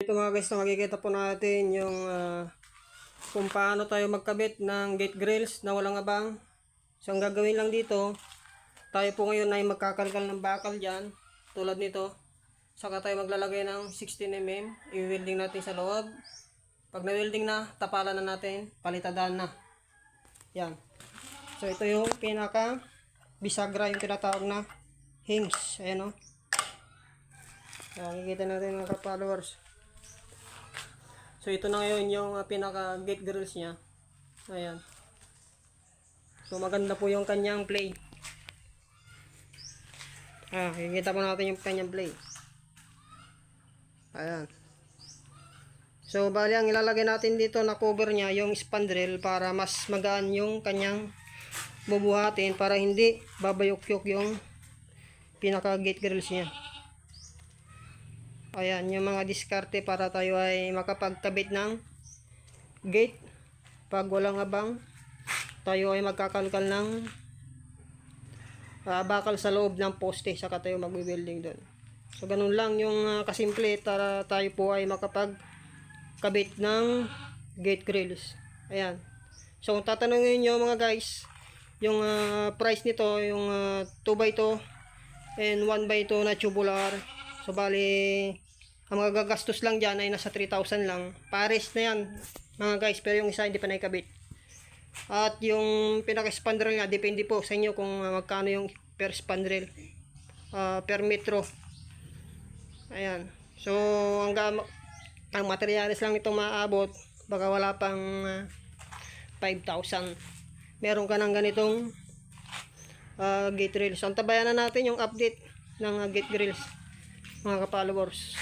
Ito mga guys, na makikita po natin yung kung paano tayo magkabit ng gate grills na walang abang. So ang gagawin lang dito, tayo po ngayon ay magkakalkal ng bakal dyan, tulad nito. Saka tayo maglalagay ng 16mm, i-welding natin sa loob. Pag na-welding na, tapalan na natin, palitadaan na. Yan. So ito yung pinaka bisagra, yung tinatawag na hinge. Ayan o. Nakikita natin mga ka-followers. So ito na ngayon yung pinaka gate grills niya. Ayan. So maganda po yung kanyang play. Kikita po natin yung kanyang play. Ayan. So bali ang ilalagay natin dito na cover niya yung spandrel para mas magaan yung kanyang bubuhatin, para hindi babayok-yok yung pinaka gate grills niya. Ayan, yung mga diskarte para tayo ay makapagkabit ng gate. Pag walang abang, tayo ay magkakalkal ng bakal sa loob ng poste, saka tayo mag-welding doon. So ganun lang yung kasimple para tayo po ay makapagkabit ng gate grills. Ayan. So kung tatanungin nyo mga guys, yung price nito, yung 2x2 and 1x2 na tubular. So bali, ang mga gagastos lang dyan ay nasa 3,000 lang. Pares na yan mga guys, pero yung isa hindi pa naikabit. At yung pinaka-spandrel nga, depende po sa inyo kung magkano yung per spandrel, per metro. Ayan. So ang materialis lang nitong maabot, baka wala pang 5,000. Meron ka ng ganitong gate grills. So antabayan na natin yung update ng gate grills mga ka-followers.